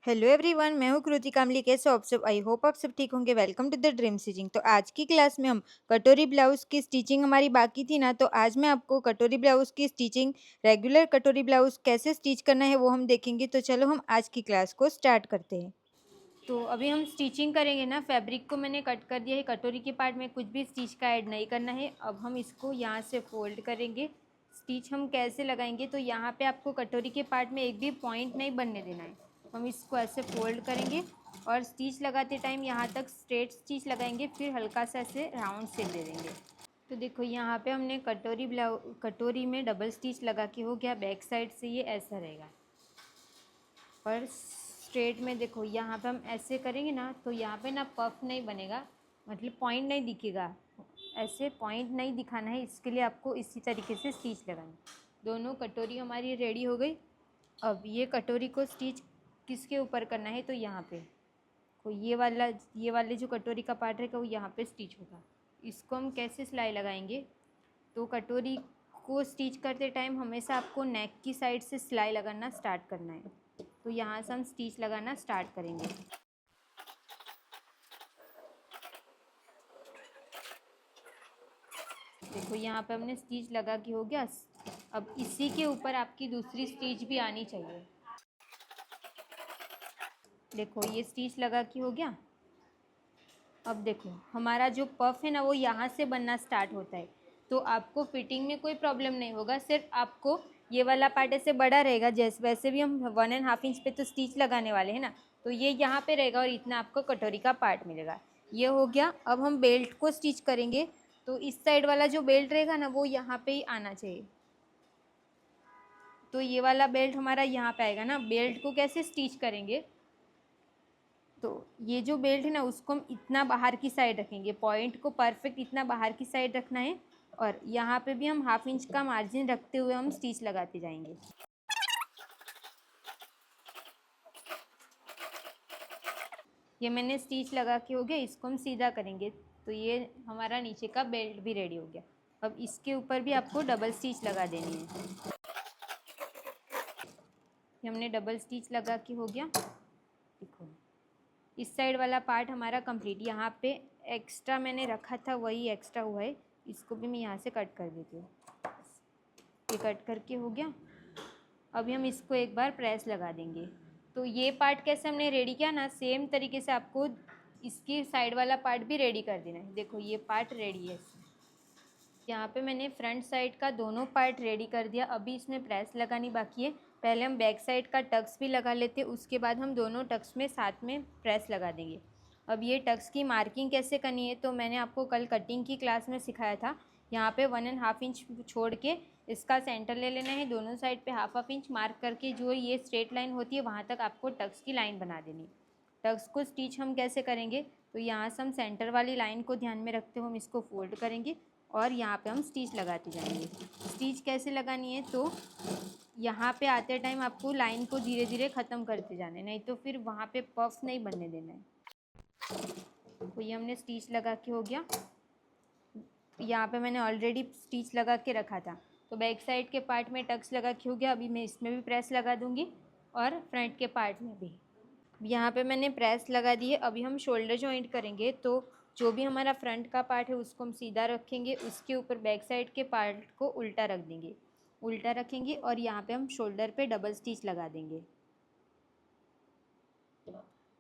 Hello everyone, मैं हूँ कृति कामली। कैसे हो आप सब? आई होप आप सब ठीक होंगे। Welcome to the dream stitching. तो आज की क्लास में हम कटोरी ब्लाउज की स्टिचिंग हमारी बाकी थी ना, तो आज मैं आपको कटोरी ब्लाउज की स्टिचिंग, रेगुलर कटोरी ब्लाउज कैसे स्टिच करना है वो हम देखेंगे। तो चलो हम आज की क्लास को स्टार्ट करते हैं। तो अभी हम स्टिचिंग करेंगे ना। फैब्रिक को मैंने कट कर दिया है। कटोरी के पार्ट में कुछ भी स्टिच का ऐड नहीं करना है। अब हम इसको यहाँ से फोल्ड करेंगे। स्टिच हम कैसे लगाएंगे, तो यहाँ पे आपको कटोरी के पार्ट में एक भी पॉइंट नहीं बनने देना है। हम इसको ऐसे फोल्ड करेंगे और स्टिच लगाते टाइम यहाँ तक स्ट्रेट स्टिच लगाएंगे, फिर हल्का सा ऐसे राउंड शेप दे देंगे। तो देखो यहाँ पे हमने कटोरी में डबल स्टिच लगा के हो गया। बैक साइड से ये ऐसा रहेगा और स्ट्रेट में देखो यहाँ पे हम ऐसे करेंगे ना, तो यहाँ पे ना पफ नहीं बनेगा, मतलब पॉइंट नहीं दिखेगा। ऐसे पॉइंट नहीं दिखाना है, इसके लिए आपको इसी तरीके से स्टिच लगाना। दोनों कटोरी हमारी रेडी हो गई। अब ये कटोरी को स्टिच किसके ऊपर करना है, तो यहाँ पे को ये वाले जो कटोरी का पार्ट रहेगा वो यहाँ पे स्टिच होगा। इसको हम कैसे सिलाई लगाएंगे, तो कटोरी को स्टिच करते टाइम हमेशा आपको नेक की साइड से सिलाई लगाना स्टार्ट करना है। तो यहाँ से हम स्टिच लगाना स्टार्ट करेंगे। देखो यहाँ पे हमने स्टिच लगा के हो गया। अब इसी के ऊपर आपकी दूसरी स्टिच भी आनी चाहिए। देखो ये स्टिच लगा के हो गया। अब देखो हमारा जो पफ है ना वो यहाँ से बनना स्टार्ट होता है। तो आपको फिटिंग में कोई प्रॉब्लम नहीं होगा। सिर्फ आपको ये वाला पार्ट ऐसे बड़ा रहेगा, जैसे वैसे भी हम 1.5 इंच पे तो स्टिच लगाने वाले हैं ना, तो ये यहाँ पे रहेगा और इतना आपको कटोरी का पार्ट मिलेगा। ये हो गया। अब हम बेल्ट को स्टिच करेंगे। तो इस साइड वाला जो बेल्ट रहेगा ना वो यहाँ पे ही आना चाहिए। तो ये वाला बेल्ट हमारा यहाँ पे आएगा ना। बेल्ट को कैसे स्टिच करेंगे, तो ये जो बेल्ट है ना उसको हम इतना बाहर की साइड रखेंगे। पॉइंट को परफेक्ट इतना बाहर की साइड रखना है और यहाँ पे भी हम 1/2 इंच का मार्जिन रखते हुए हम स्टिच लगाते जाएंगे। ये मैंने स्टिच लगा के हो गया। इसको हम सीधा करेंगे। तो ये हमारा नीचे का बेल्ट भी रेडी हो गया। अब इसके ऊपर भी आपको डबल स्टिच लगा देनी है। ये हमने डबल स्टिच लगा के हो गया। देखो इस साइड वाला पार्ट हमारा कंप्लीट। यहाँ पे एक्स्ट्रा मैंने रखा था वही एक्स्ट्रा हुआ है। इसको भी मैं यहाँ से कट कर देती हूँ। ये कट करके हो गया। अभी हम इसको एक बार प्रेस लगा देंगे। तो ये पार्ट कैसे हमने रेडी किया ना, सेम तरीके से आपको इसकी साइड वाला पार्ट भी रेडी कर देना है। देखो ये पार्ट रेडी है। यहाँ पे मैंने फ्रंट साइड का दोनों पार्ट रेडी कर दिया। अभी इसमें प्रेस लगानी बाकी है। पहले हम बैक साइड का टक्स भी लगा लेते हैं, उसके बाद हम दोनों टक्स में साथ में प्रेस लगा देंगे। अब ये टक्स की मार्किंग कैसे करनी है, तो मैंने आपको कल कटिंग की क्लास में सिखाया था। यहाँ पे 1.5 इंच छोड़ के इसका सेंटर ले लेना है। दोनों साइड पे 1/2 इंच मार्क करके जो ये स्ट्रेट लाइन होती है वहाँ तक आपको टक्स की लाइन बना देनी। टक्स को स्टिच हम कैसे करेंगे, तो यहाँ से हम सेंटर वाली लाइन को ध्यान में रखते हुए हम इसको फोल्ड करेंगे और यहाँ पे हम स्टिच लगाते जाएंगे। स्टिच कैसे लगानी है, तो यहाँ पे आते टाइम आपको लाइन को धीरे धीरे ख़त्म करते जाना है, नहीं तो फिर वहाँ पे पफ नहीं बनने देना है। तो ये हमने स्टिच लगा के हो गया। यहाँ पे मैंने ऑलरेडी स्टिच लगा के रखा था। तो बैक साइड के पार्ट में टक्स लगा के हो गया। अभी मैं इसमें भी प्रेस लगा दूँगी और फ्रंट के पार्ट में भी। यहाँ पे मैंने प्रेस लगा दी है। अभी हम शोल्डर जॉइंट करेंगे। तो जो भी हमारा फ्रंट का पार्ट है उसको हम सीधा रखेंगे, उसके ऊपर बैक साइड के पार्ट को उल्टा रख देंगे, उल्टा रखेंगे और यहाँ पे हम शोल्डर पे डबल स्टिच लगा देंगे।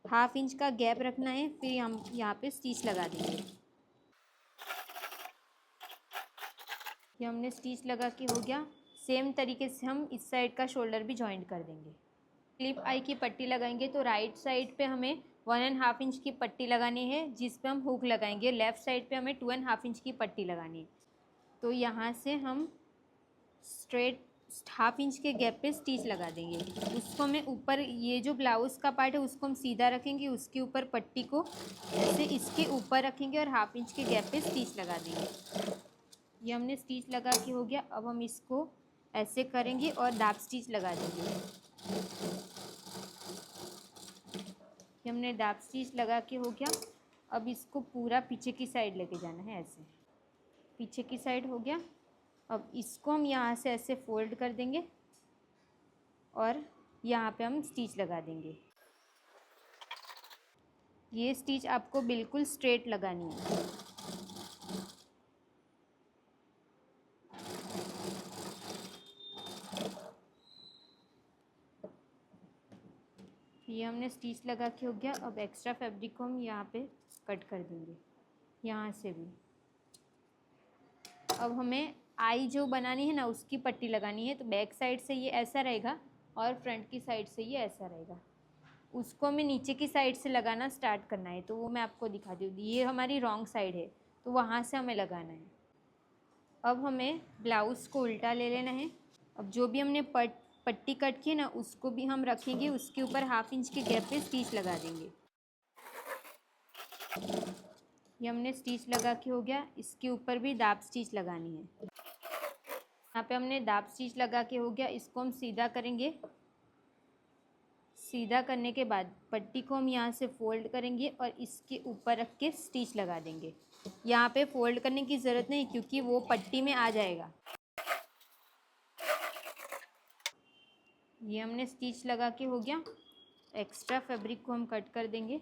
1/2 इंच का गैप रखना है, फिर हम यहाँ पे स्टिच लगा देंगे। ये हमने स्टिच लगा के हो गया। सेम तरीके से हम इस साइड का शोल्डर भी जॉइंट कर देंगे। क्लिप आई की पट्टी लगाएंगे। तो राइट साइड पे हमें 1.5 इंच की पट्टी लगानी है, जिस पे हम हुक लगाएंगे। लेफ़्ट साइड पे हमें 2.5 इंच की पट्टी लगानी है। तो यहाँ से हम स्ट्रेट 1/2 इंच के गैप पे स्टिच लगा देंगे। उसको हमें ऊपर, ये जो ब्लाउज़ का पार्ट है उसको हम सीधा रखेंगे, उसके ऊपर पट्टी को ऐसे इसके ऊपर रखेंगे और 1/2 इंच के गैप पे स्टिच लगा देंगे। ये हमने स्टिच लगा के हो गया। अब हम इसको ऐसे करेंगे और दाब स्टिच लगा देंगे। ये हमने दाब स्टिच लगा के हो गया। अब इसको पूरा पीछे की साइड लेके जाना है। ऐसे पीछे की साइड हो गया। अब इसको हम यहाँ से ऐसे फोल्ड कर देंगे और यहाँ पे हम स्टिच लगा देंगे। ये स्टिच आपको बिल्कुल स्ट्रेट लगानी है। ये हमने स्टिच लगा के हो गया। अब एक्स्ट्रा फैब्रिक को हम यहाँ पे कट कर देंगे, यहाँ से भी। अब हमें आई जो बनानी है ना, उसकी पट्टी लगानी है। तो बैक साइड से ये ऐसा रहेगा और फ्रंट की साइड से ये ऐसा रहेगा। उसको हमें नीचे की साइड से लगाना स्टार्ट करना है, तो वो मैं आपको दिखाती हूँ। ये हमारी रॉन्ग साइड है, तो वहाँ से हमें लगाना है। अब हमें ब्लाउज़ को उल्टा ले लेना है। अब जो भी हमने पट्टी कट की है ना, उसको भी हम रखेंगे, उसके ऊपर 1/2 इंच के गैप पे स्टिच लगा देंगे। ये हमने स्टिच लगा के हो गया। इसके ऊपर भी दाब स्टिच लगानी है। यहाँ पे हमने दाब स्टिच लगा के हो गया। इसको हम सीधा करेंगे। सीधा करने के बाद पट्टी को हम यहाँ से फोल्ड करेंगे और इसके ऊपर रख के स्टिच लगा देंगे। यहाँ पे फोल्ड करने की ज़रूरत नहीं, क्योंकि वो पट्टी में आ जाएगा। ये हमने स्टिच लगा के हो गया। एक्स्ट्रा फैब्रिक को हम कट कर देंगे।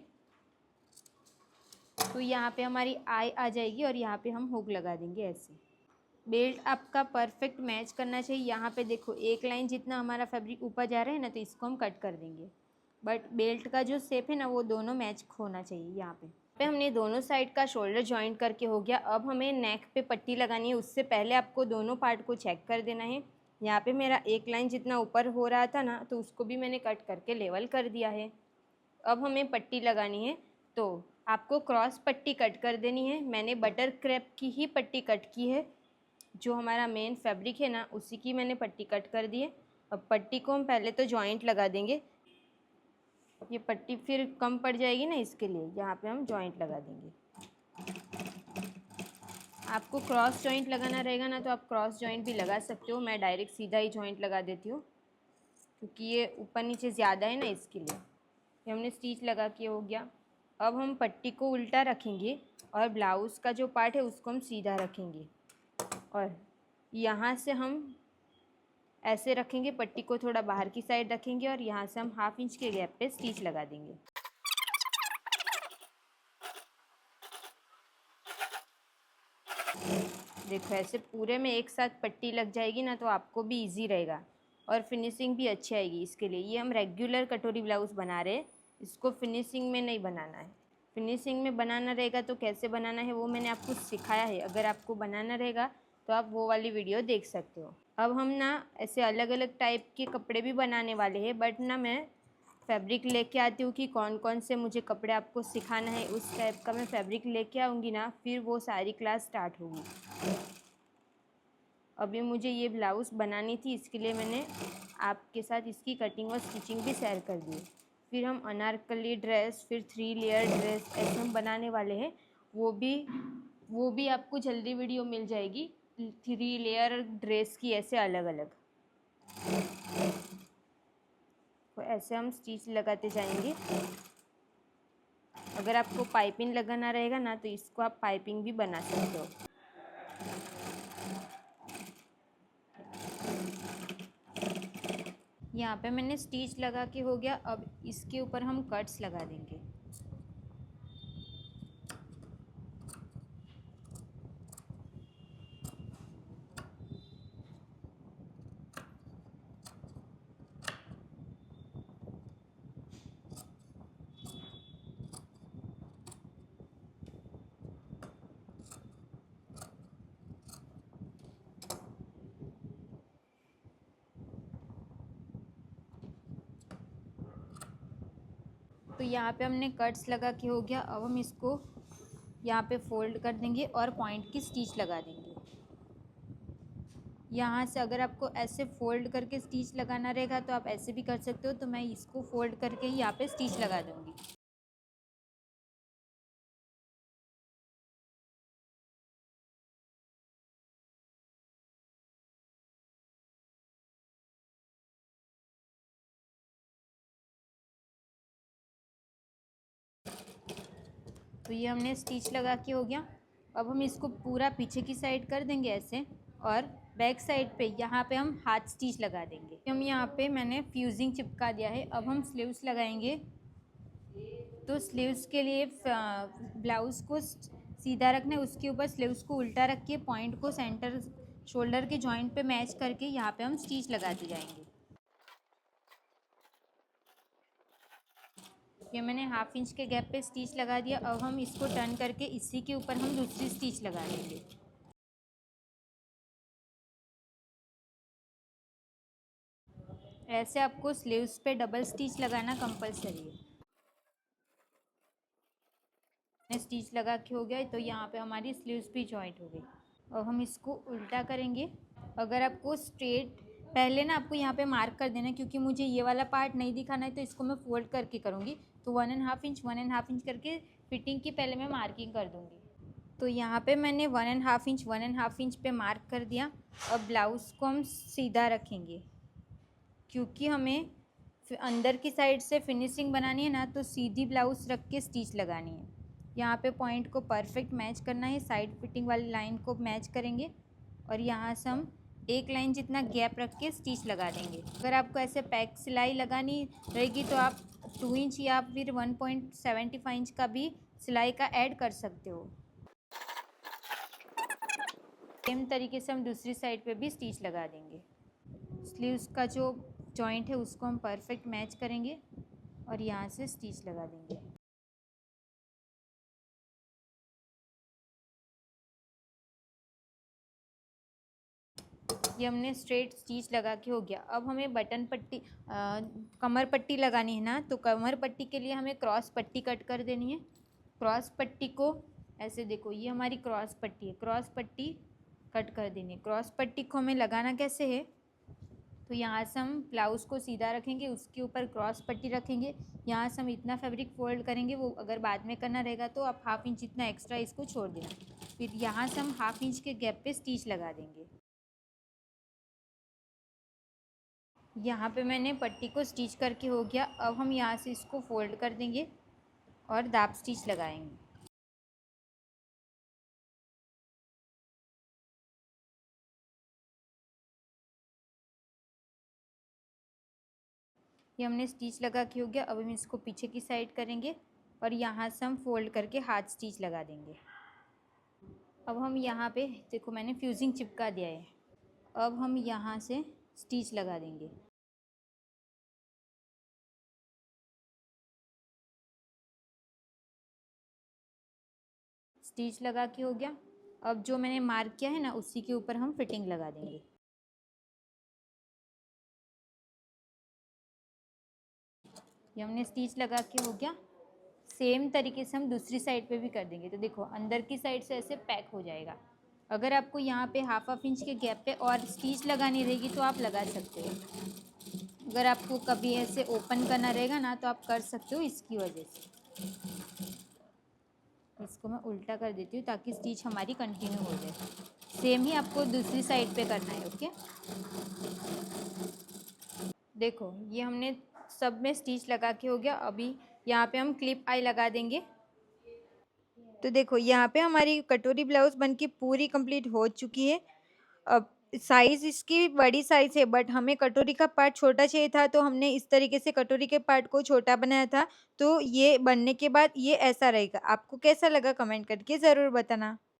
तो यहाँ पे हमारी आई आ जाएगी और यहाँ पे हम हुक लगा देंगे ऐसे। बेल्ट आपका परफेक्ट मैच करना चाहिए। यहाँ पे देखो, एक लाइन जितना हमारा फैब्रिक ऊपर जा रहा है ना, तो इसको हम कट कर देंगे। बट बेल्ट का जो शेप है ना, वो दोनों मैच होना चाहिए। यहाँ पे हमने दोनों साइड का शोल्डर जॉइंट करके हो गया। अब हमें नेक पे पट्टी लगानी है। उससे पहले आपको दोनों पार्ट को चेक कर देना है। यहाँ पे मेरा एक लाइन जितना ऊपर हो रहा था ना, तो उसको भी मैंने कट करके लेवल कर दिया है। अब हमें पट्टी लगानी है, तो आपको क्रॉस पट्टी कट कर देनी है। मैंने बटर क्रेप की ही पट्टी कट की है। जो हमारा मेन फैब्रिक है ना, उसी की मैंने पट्टी कट कर दी है। अब पट्टी को हम पहले तो जॉइंट लगा देंगे। ये पट्टी फिर कम पड़ जाएगी ना, इसके लिए यहाँ पे हम जॉइंट लगा देंगे। आपको क्रॉस जॉइंट लगाना रहेगा ना, तो आप क्रॉस जॉइंट भी लगा सकते हो। मैं डायरेक्ट सीधा ही जॉइंट लगा देती हूँ, क्योंकि ये ऊपर नीचे ज़्यादा है ना, इसके लिए। ये हमने स्टिच लगा के हो गया। अब हम पट्टी को उल्टा रखेंगे और ब्लाउज़ का जो पार्ट है उसको हम सीधा रखेंगे। और यहाँ से हम ऐसे रखेंगे, पट्टी को थोड़ा बाहर की साइड रखेंगे और यहाँ से हम 1/2 इंच के गैप पे स्टिच लगा देंगे। देखो, ऐसे पूरे में एक साथ पट्टी लग जाएगी ना, तो आपको भी इजी रहेगा और फिनिशिंग भी अच्छी आएगी। इसके लिए ये हम रेगुलर कटोरी ब्लाउज़ बना रहे हैं, इसको फिनिशिंग में नहीं बनाना है। फिनिशिंग में बनाना रहेगा तो कैसे बनाना है वो मैंने आपको सिखाया है। अगर आपको बनाना रहेगा तो आप वो वाली वीडियो देख सकते हो। अब हम ना ऐसे अलग अलग टाइप के कपड़े भी बनाने वाले हैं, बट ना मैं फैब्रिक लेके आती हूँ कि कौन कौन से मुझे कपड़े आपको सिखाना है। उस टाइप का मैं फैब्रिक लेके आऊँगी ना, फिर वो सारी क्लास स्टार्ट होगी। अभी मुझे ये ब्लाउज़ बनानी थी, इसके लिए मैंने आपके साथ इसकी कटिंग और स्टिचिंग भी शेयर कर दी। फिर हम अनारकली ड्रेस, फिर 3 लेयर ड्रेस ऐसे हम बनाने वाले हैं। वो भी आपको जल्दी वीडियो मिल जाएगी, 3 लेयर ड्रेस की, ऐसे अलग अलग। तो ऐसे हम स्टिच लगाते जाएंगे। अगर आपको पाइपिंग लगाना रहेगा ना, तो इसको आप पाइपिंग भी बना सकते हो। यहाँ पे मैंने स्टिच लगा के हो गया। अब इसके ऊपर हम कट्स लगा देंगे। तो यहाँ पे हमने कट्स लगा के हो गया। अब हम इसको यहाँ पे फोल्ड कर देंगे और पॉइंट की स्टिच लगा देंगे। यहाँ से अगर आपको ऐसे फोल्ड करके स्टिच लगाना रहेगा तो आप ऐसे भी कर सकते हो। तो मैं इसको फोल्ड करके ही यहाँ पे स्टिच लगा दूँगी। तो ये हमने स्टिच लगा के हो गया। अब हम इसको पूरा पीछे की साइड कर देंगे ऐसे, और बैक साइड पे यहाँ पे हम हाथ स्टिच लगा देंगे। हम यहाँ पे मैंने फ्यूजिंग चिपका दिया है। अब हम स्लीव्स लगाएंगे। तो स्लीव्स के लिए ब्लाउज़ को सीधा रखना है, उसके ऊपर स्लीव्स को उल्टा रख के पॉइंट को सेंटर शोल्डर के जॉइंट पे मैच करके यहाँ पे हम स्टिच लगाते जाएंगे। ये मैंने हाफ इंच के गैप पे स्टिच लगा दिया। अब हम इसको टर्न करके इसी के ऊपर हम दूसरी स्टिच लगा देंगे। ऐसे आपको स्लीव्स पे डबल स्टिच लगाना कंपलसरी है। स्टिच लगा के हो गया तो यहाँ पे हमारी स्लीव्स भी जॉइंट हो गई। अब हम इसको उल्टा करेंगे। अगर आपको स्ट्रेट पहले ना आपको यहाँ पे मार्क कर देना है, क्योंकि मुझे ये वाला पार्ट नहीं दिखाना है तो इसको मैं फोल्ड करके करूँगी। तो 1.5 इंच करके फिटिंग की पहले मैं मार्किंग कर दूँगी। तो यहाँ पे मैंने 1.5 इंच पे मार्क कर दिया। अब ब्लाउज़ को हम सीधा रखेंगे, क्योंकि हमें अंदर की साइड से फिनिशिंग बनानी है ना, तो सीधी ब्लाउज़ रख के स्टिच लगानी है। यहाँ पे पॉइंट को परफेक्ट मैच करना है, साइड फिटिंग वाली लाइन को मैच करेंगे और यहाँ से हम एक लाइन जितना गैप रख के स्टिच लगा देंगे। अगर आपको ऐसे पैक सिलाई लगानी रहेगी तो आप 2 इंच या फिर 1.75 इंच का भी सिलाई का ऐड कर सकते हो। सेम तरीके से हम दूसरी साइड पे भी स्टिच लगा देंगे। स्लीव्स का जो जॉइंट है उसको हम परफेक्ट मैच करेंगे और यहाँ से स्टिच लगा देंगे। ये हमने स्ट्रेट स्टिच लगा के हो गया। अब हमें बटन पट्टी कमर पट्टी लगानी है ना, तो कमर पट्टी के लिए हमें क्रॉस पट्टी कट कर देनी है। क्रॉस पट्टी को ऐसे देखो, ये हमारी क्रॉस पट्टी है, क्रॉस पट्टी कट कर देनी है। क्रॉस पट्टी को हमें लगाना कैसे है, तो यहाँ से हम ब्लाउज़ को सीधा रखेंगे, उसके ऊपर क्रॉस पट्टी रखेंगे। यहाँ से हम इतना फैब्रिक फोल्ड करेंगे, वो अगर बाद में करना रहेगा तो आप हाफ इंच इतना एक्स्ट्रा इसको छोड़ देना। फिर यहाँ से हम हाफ इंच के गैप पे स्टिच लगा देंगे। यहाँ पे मैंने पट्टी को स्टिच करके हो गया। अब हम यहाँ से इसको फोल्ड कर देंगे और दाब स्टिच लगाएंगे। ये हमने स्टिच लगा के हो गया। अब हम इसको पीछे की साइड करेंगे और यहाँ से हम फोल्ड करके हाथ स्टिच लगा देंगे। अब हम यहाँ पे देखो, मैंने फ्यूजिंग चिपका दिया है। अब हम यहाँ से स्टिच लगा देंगे। स्टिच लगा के हो गया। अब जो मैंने मार्क किया है ना, उसी के ऊपर हम फिटिंग लगा देंगे। ये हमने स्टिच लगा के हो गया। सेम तरीके से हम दूसरी साइड पे भी कर देंगे। तो देखो, अंदर की साइड से ऐसे पैक हो जाएगा। अगर आपको यहाँ पे हाफ इंच के गैप पे और स्टिच लगानी रहेगी तो आप लगा सकते हो। अगर आपको कभी ऐसे ओपन करना रहेगा ना, तो आप कर सकते हो इसकी वजह से। इसको मैं उल्टा कर देती हूँ ताकि स्टिच हमारी कंटिन्यू हो जाए। सेम ही आपको दूसरी साइड पे करना है। ओके, देखो ये हमने सब में स्टिच लगा के हो गया। अभी यहाँ पे हम क्लिप आई लगा देंगे। तो देखो, यहाँ पे हमारी कटोरी ब्लाउज बनके पूरी कंप्लीट हो चुकी है। अब साइज इसकी बड़ी साइज है, बट हमें कटोरी का पार्ट छोटा चाहिए था, तो हमने इस तरीके से कटोरी के पार्ट को छोटा बनाया था। तो ये बनने के बाद ये ऐसा रहेगा। आपको कैसा लगा कमेंट करके ज़रूर बताना।